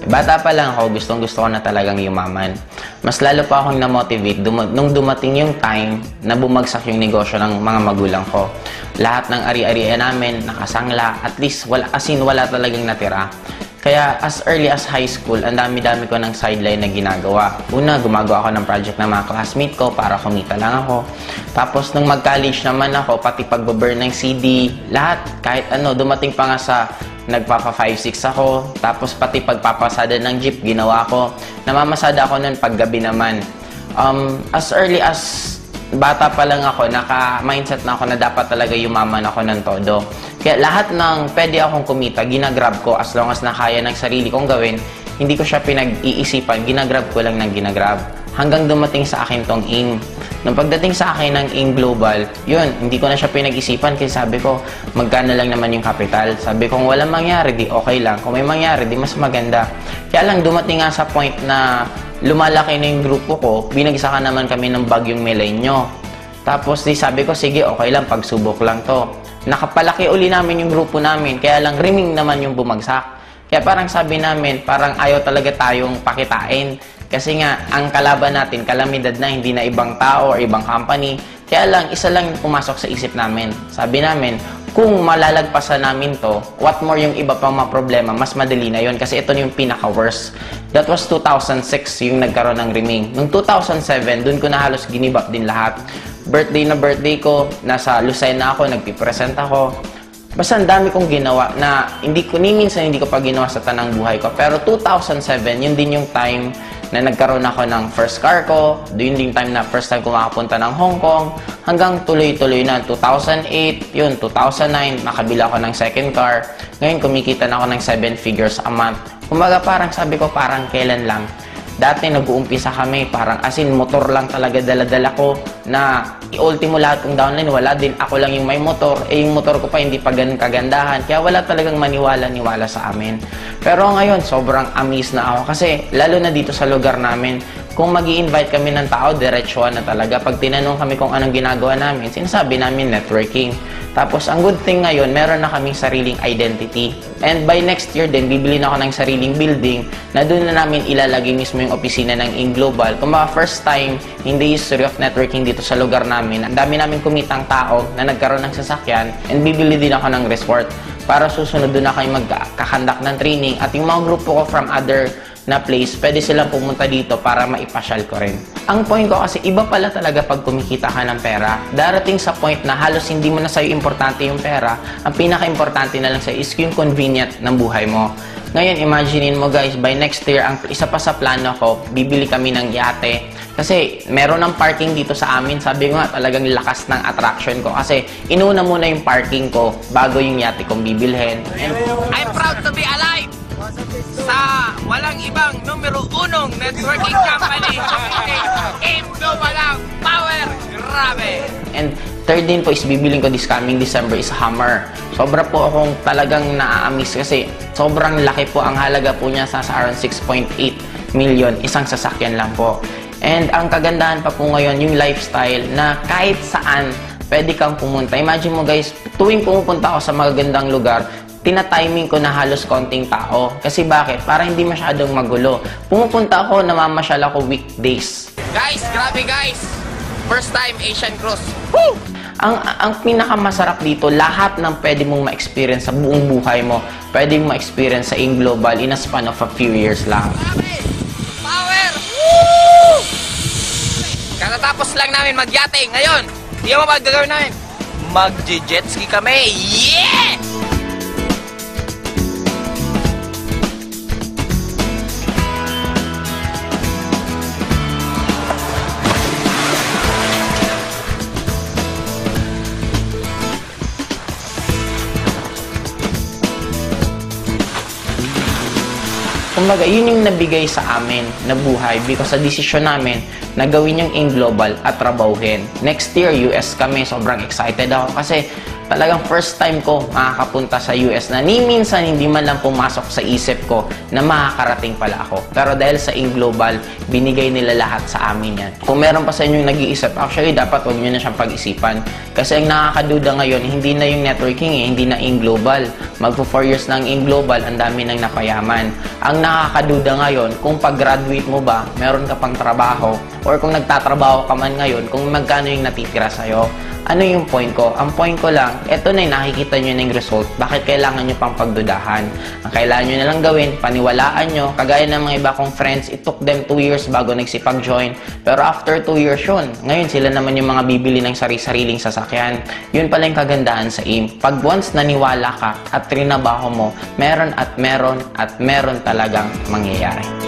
Bata pa lang ako, gustong-gusto ko na talagang yumaman. Mas lalo pa akong na-motivate nung dumating yung time na bumagsak yung negosyo ng mga magulang ko. Lahat ng ari-arian namin, nakasangla, at least wala talagang natira. Kaya as early as high school, ang dami-dami ko ng sideline na ginagawa. Una, gumagawa ako ng project ng mga classmate ko para kumita lang ako. Tapos nung mag-college naman ako, pati pagbaburn ng CD, lahat, kahit ano, dumating pa nga sa nagpapa 5-6 ako. Tapos pati pagpapasada ng jeep, ginawa ko. Namamasada ako nun paggabi naman. As early as bata pa lang ako, naka-mindset na ako na dapat talaga yumaman ako ng todo. Kaya lahat ng pwede akong kumita, ginagrab ko as long as nakaya ng sarili kong gawin. Hindi ko siya pinag-iisipan, ginagrab ko lang ng ginagrab. Hanggang dumating sa akin tong AIM. Nung pagdating sa akin ng AIM Global, yun, hindi ko na siya pinag-isipan kasi sabi ko, magkano lang naman yung capital. Sabi ko, kung walang mangyari, di okay lang. Kung may mangyari, di mas maganda. Kaya lang dumating nga sa point na lumalaki na yung grupo ko, binagsakan naman kami ng bagyong Milenyo. Tapos di sabi ko, sige, okay lang, pagsubok lang to. Nakapalaki uli namin yung grupo namin, kaya lang riming naman yung bumagsak. Kaya parang sabi namin, parang ayaw talaga tayong pakitain. Kasi nga, ang kalaban natin, kalamidad na, hindi na ibang tao or ibang company. Kaya lang, isa lang yung pumasok sa isip namin. Sabi namin, kung malalagpasan namin to, what more yung iba pang mga problema, mas madali na yun. Kasi ito yung pinaka-worst. That was 2006 yung nagkaroon ng riming. Noong 2007, dun ko na halos ginibap din lahat. Birthday na birthday ko, nasa Lucena ako, nagpipresent ako. Basta ang dami kong ginawa na minsan hindi ko pa ginawa sa tanang buhay ko. Pero 2007, yun din yung time na nagkaroon ako ng first car ko. Yun din time na first time ko makapunta ng Hong Kong. Hanggang tuloy-tuloy na. 2008, yun, 2009, nakabila ako ng second car. Ngayon, kumikita na ako ng 7 figures a month. Kumbaga parang sabi ko, parang kailan lang. Dati nag-uumpisa kami, parang motor lang talaga dala-dala ko na i-ultimo lahat kong downline, wala din. Ako lang yung may motor, yung motor ko pa hindi pa ganun kagandahan. Kaya wala talagang maniwala-niwala sa amin. Pero ngayon, sobrang amazed na ako kasi lalo na dito sa lugar namin, kung mag-i-invite kami ng tao, diretsuhan na talaga. Pag tinanong kami kung anong ginagawa namin, sinasabi namin networking. Tapos, ang good thing ngayon, meron na kaming sariling identity. And by next year din, bibili na ako ng sariling building na doon na namin ilalagay mismo yung opisina ng AIM Global. Kung mga first time in the history of networking dito sa lugar namin, ang dami namin kumitang tao na nagkaroon ng sasakyan and bibili din ako ng resort para susunod doon na kayo magkakandak ng training at yung mga grupo ko from other na place, pwede silang pumunta dito para maipasyal ko rin. Ang point ko kasi, iba pala talaga pag kumikita ka ng pera. Darating sa point na halos hindi mo na sa'yo importante yung pera. Ang pinaka-importante na lang sa'yo is yung convenient ng buhay mo. Ngayon, imaginein mo guys, by next year, ang isa pa sa plano ko, bibili kami ng yate. Kasi meron ng parking dito sa amin. Sabi ko nga, talagang lakas ng attraction ko. Kasi inuna muna yung parking ko bago yung yate kong bibilhin. And I'm proud to be alive sa walang ibang numero 1 networking company. AIM Global ang power. Grabe! And third din po is bibiling ko this coming December is Hummer. Sobra po akong talagang na-amaze kasi sobrang laki po. Ang halaga po niya sa around 6.8 million. Isang sasakyan lang po. And ang kagandahan pa po ngayon, yung lifestyle na kahit saan pwede kang pumunta. Imagine mo guys, tuwing pumupunta ako sa magagandang lugar, tina-timing ko na halos konting tao. Kasi bakit? Para hindi masyadong magulo. Pumupunta ako, namamasyal ako weekdays. Guys, grabe guys! First time Asian Cruise. Woo! Ang pinakamasarap dito, lahat ng pwede mong ma-experience sa buong buhay mo, pwede mong ma-experience sa AIM Global in a span of a few years lang. Grabe! Power! Woo! Katatapos lang namin magyate. Ngayon, hindi mo ba gagawin namin? Mag-jet ski kami. Yeah! Kumbaga, yun yung nabigay sa amin na buhay because sa desisyon namin na gawin yung AIM Global at trabahuhin. Next year, US kami. Sobrang excited ako kasi Talagang first time ko makakapunta sa US na ni minsan hindi man lang pumasok sa isip ko na makakarating pala ako. Pero dahil sa Global, binigay nila lahat sa amin yan. Kung meron pa sa inyong nag-iisip, actually dapat huwag nyo na siyang pag-isipan. Kasi ang nakakaduda ngayon, hindi na yung networking hindi na Global. Magpo 4 years na ang Global, ang dami nang napayaman. Ang nakakaduda ngayon, kung pag-graduate mo ba, meron ka pang trabaho, or kung nagtatrabaho ka man ngayon, kung magkano yung natitira sa'yo. Ano yung point ko? Ang point ko lang, eto na yung nakikita nyo na yung result. Bakit kailangan nyo pang pagdudahan? Ang kailangan nyo na lang gawin, paniwalaan nyo. Kagaya ng mga iba kong friends, it took them 2 years bago nagsipag-join. Pero after 2 years yun, ngayon sila naman yung mga bibili ng sari-sariling sasakyan. Yun pala yung kagandahan sa AIM. Pag once naniwala ka at trinabaho mo, meron at meron at meron talagang mangyayari.